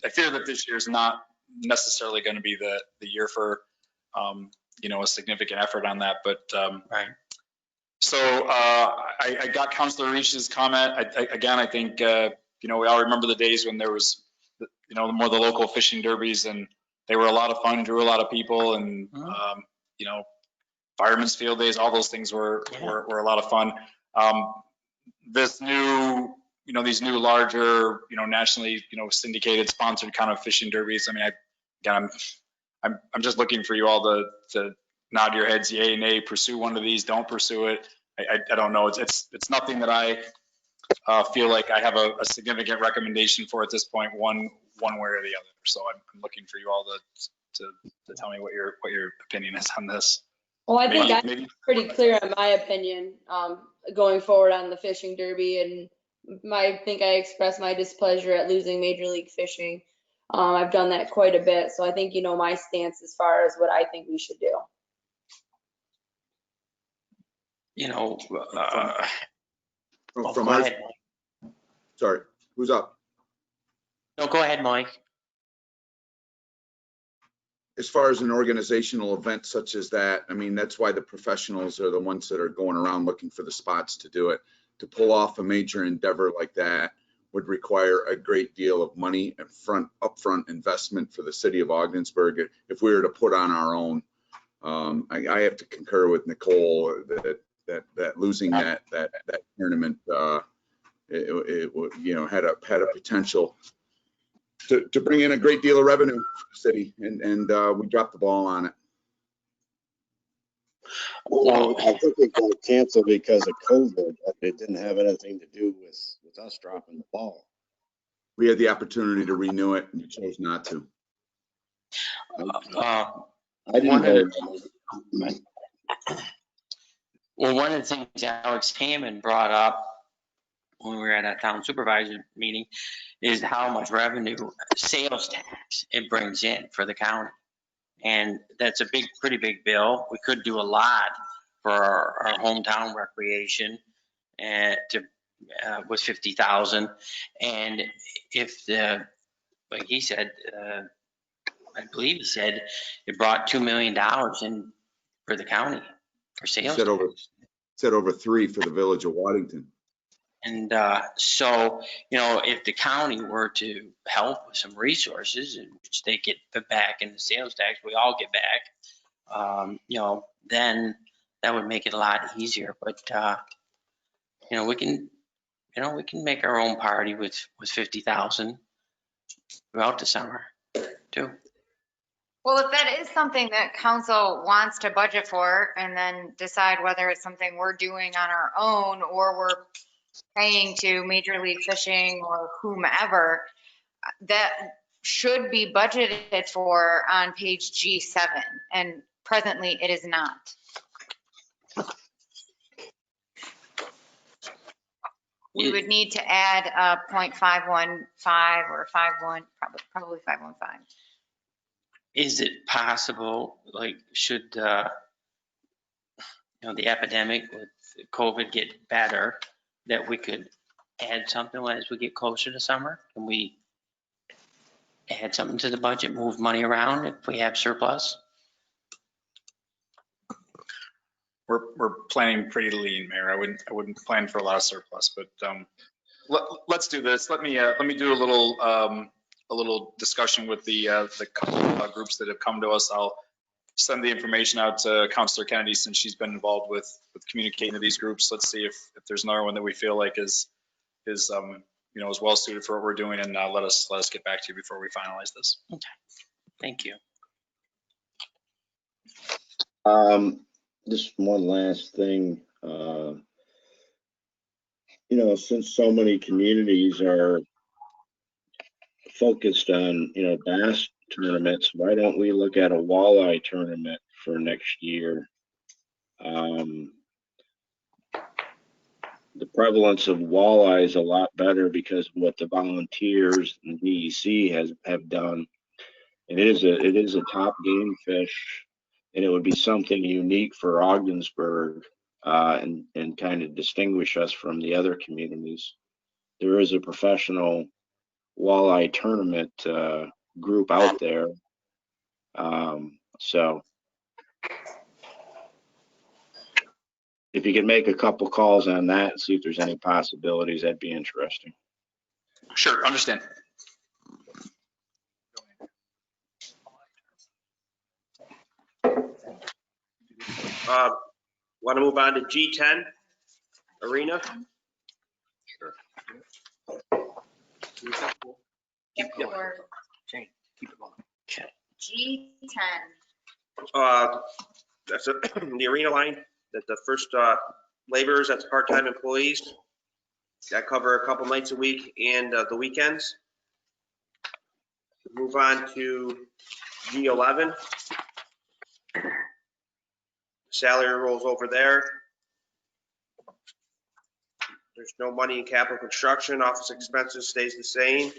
fear that this year is not necessarily going to be the year for, a significant effort on that. But Right. So I got Councilor Reach's comment. I think, we all remember the days when there was, more the local fishing derbies, and they were a lot of fun, drew a lot of people, and, Fireman's Field Days, all those things were a lot of fun. This new, these new larger, nationally, syndicated, sponsored kind of fishing derbies. I'm just looking for you all to nod your heads, yay, nay, pursue one of these, don't pursue it. I don't know. It's nothing that I feel like I have a significant recommendation for at this point, one way or the other. So I'm looking for you all to tell me what your opinion is on this. Well, I think I'm pretty clear on my opinion going forward on the fishing derby, and I think I expressed my displeasure at losing Major League Fishing. I've done that quite a bit, so I think my stance as far as what I think we should do. From go our, ahead. sorry, who's up? No, go ahead, Mike. As far as an organizational event such as that, that's why the professionals are the ones that are going around looking for the spots to do it. To pull off a major endeavor like that would require a great deal of money and upfront investment for the city of Ogdensburg. If we were to put on our own, I have to concur with Nicole that losing that tournament, it had a potential to bring in a great deal of revenue for the city, and we dropped the ball on it. Well, I think it got canceled because of COVID. It didn't have anything to do with us dropping the ball. We had the opportunity to renew it, and we chose not to. I didn't Well, one of the things Alex Hammond brought up when we were at a town supervisor meeting is how much revenue sales tax it brings in for the county. And that's a pretty big bill. We could do a lot for our hometown recreation. and was 50,000. And if like he said, I believe he said it brought $2 million in for the county for sales. Said over 3 for the village of Waddington. And so, if the county were to help with some resources, in which they get the back in the sales tax, we all get back, then that would make it a lot easier. But, we can make our own party with 50,000 throughout the summer too. Well, if that is something that council wants to budget for and then decide whether it's something we're doing on our own or we're paying to Major League Fishing or whomever, that should be budgeted for on page G7, and presently it is not. We would need to add 0.515 or 51, probably 515. Is it possible, like, should the epidemic with COVID get better, that we could add something as we get closer to summer? Can we add something to the budget, move money around if we have surplus? We're planning pretty lean, Mayor. I wouldn't plan for a lot of surplus, but let's do this. Let me do a little discussion with the couple groups that have come to us. I'll send the information out to Councilor Kennedy, since she's been involved with communicating to these groups. Let's see if there's another one that we feel like is well suited for what we're doing, and let us get back to you before we finalize this. Okay, thank you. Just one last thing. Since so many communities are focused on, bass tournaments, why don't we look at a walleye tournament for next year? The prevalence of walleye is a lot better because of what the volunteers and DEC have done. And it is a top game fish, and it would be something unique for Ogdensburg, and kind of distinguish us from the other communities. There is a professional walleye tournament group out there. So if you could make a couple calls on that and see if there's any possibilities, that'd be interesting. Sure, understand. Want to move on to G10 Arena? Sure. Keep it going. Okay. G10. That's the arena line, that the first laborers, that's part-time employees that cover a couple nights a week and the weekends. Move on to G11. Salary rolls over there. There's no money in capital construction. Office expenses stays the same.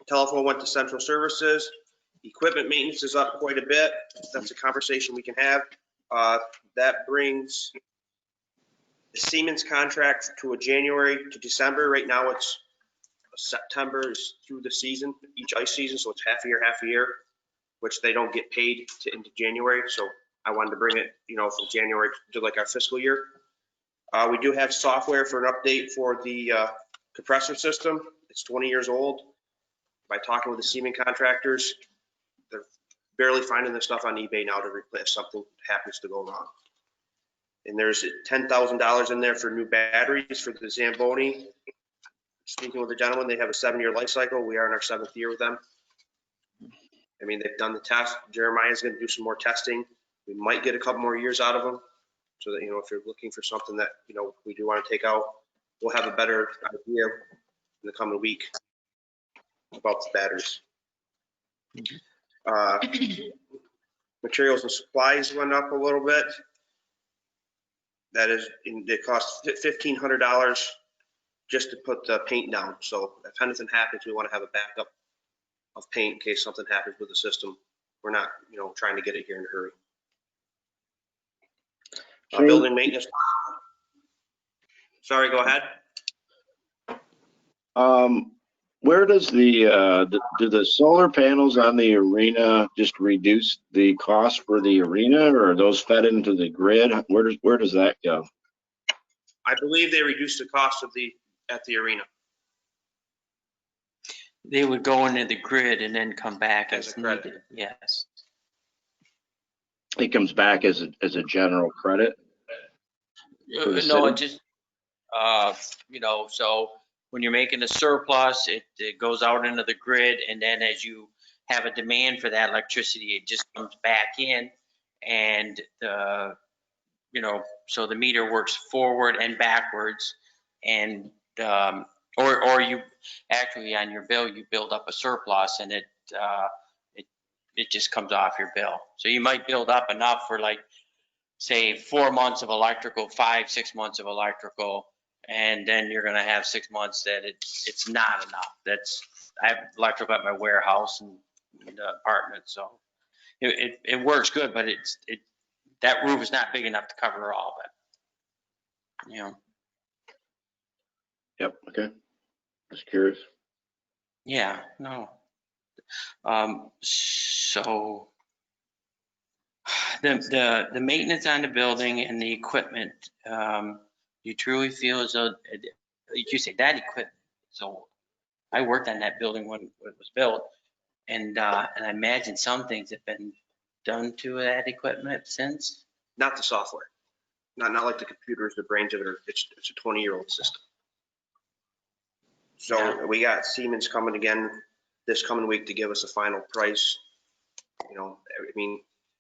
Telephone went to central services. Equipment maintenance is up quite a bit. That's a conversation we can have. That brings the Siemens contract to a January to December. Right now it's September is through the season, each ice season, so it's half a year, which they don't get paid into January. So I wanted to bring it, from January to like our fiscal year. We do have software for an update for the compressor system. It's 20 years old. By talking with the Siemens contractors, they're barely finding this stuff on eBay now to replace if something happens to go wrong. And there's $10,000 in there for new batteries for the Zamboni. Speaking with the gentleman, they have a 7-year life cycle. We are in our 7th year with them. I mean, they've done the test. Jeremiah's going to do some more testing. We might get a couple more years out of them. So that, if you're looking for something that, we do want to take out, we'll have a better idea in the coming week about the batteries. Materials and supplies went up a little bit. That is, it cost $1,500 just to put the paint down. So if anything happens, we want to have a backup of paint in case something happens with the system. We're not, trying to get it here in a hurry. Building maintenance. Sorry, go ahead. Where does do the solar panels on the arena just reduce the cost for the arena, or are those fed into the grid? Where does that go? I believe they reduced the cost at the arena. They would go into the grid and then come back As as a credit. needed. Yes. It comes back as a general credit? For the No, city? it just, so when you're making a surplus, it goes out into the grid, and then as you have a demand for that electricity, it just comes back in, and so the meter works forward and backwards, and or you actually on your bill you build up a surplus, and it just comes off your bill. So you might build up enough for, like, say 4 months of electrical, 5-6 months of electrical, and then you're gonna have 6 months that it's not enough. I have electrical at my warehouse and the apartment, so it works good, but that roof is not big enough to cover all of it. Yep, okay. Just curious. Yeah, no. So the maintenance on the building and the equipment, you truly feel as though, like you say, that equipment is old. I worked on that building when it was built, and I imagine some things have been done to that equipment since. Not the software. Not like the computers, the brains of it. It's a 20-year-old system. So we got Siemens coming again this coming week to give us a final price.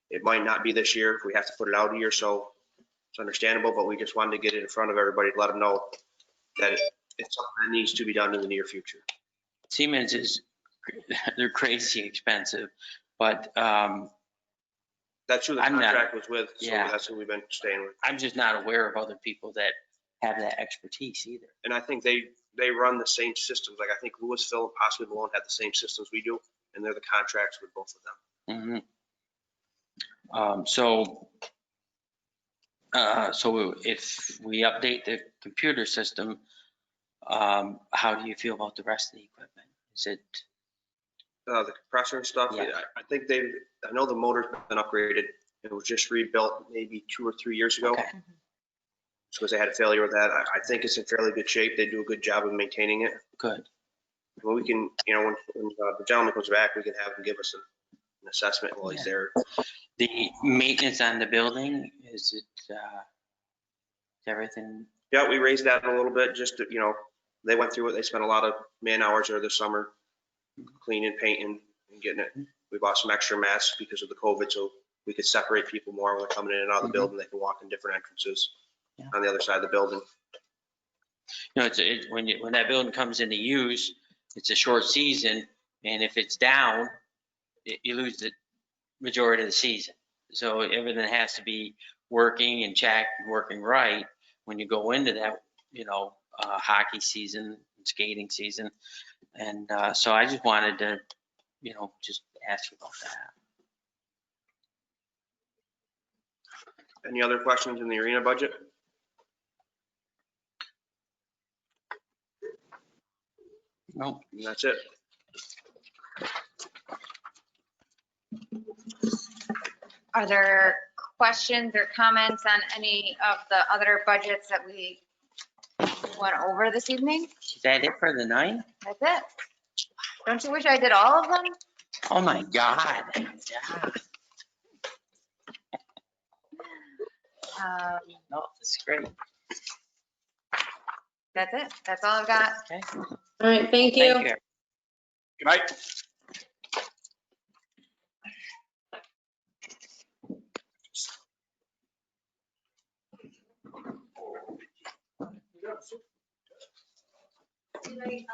It might not be this year if we have to put it out a year, so it's understandable, but we just wanted to get it in front of everybody to let them know that it's something that needs to be done in the near future. Siemens they're crazy expensive, but that's who the contract was with, so that's who we've been staying with. I'm just not aware of other people that have that expertise either. And I think they run the same systems. Like, I think Louisville and possibly Malone have the same systems we do, and they're the contracts with both of them. So if we update the computer system, how do you feel about the rest of the equipment? Is it? The compressor and stuff, Yeah. I think I know the motor's been upgraded. It was just rebuilt maybe 2 or 3 years ago. Okay. Because they had a failure with that. I think it's in fairly good shape. They do a good job of maintaining it. Good. Well, we can, when the gentleman comes back, we can have him give us an assessment while he's there. The maintenance on the building, is it everything? Yeah, we raised that a little bit, just to, they went through it. They spent a lot of man hours there this summer, cleaning, painting, and getting it. We bought some extra masks because of the COVID, so we could separate people more when they're coming in and out of the building. They can walk in different entrances on the other side of the building. When that building comes into use, it's a short season, and if it's down, you lose the majority of the season. So everything has to be working and checked and working right when you go into that, hockey season, skating season. And so I just wanted to, just ask you about that. Any other questions in the arena budget? No. And that's it. Are there questions or comments on any of the other budgets that we went over this evening? Is that it for the night? That's it. Don't you wish I did all of them? Oh my God. Yeah. No, that's great. That's it. That's all I've got. Okay. All right, thank you. Thank you. Good night. Good night.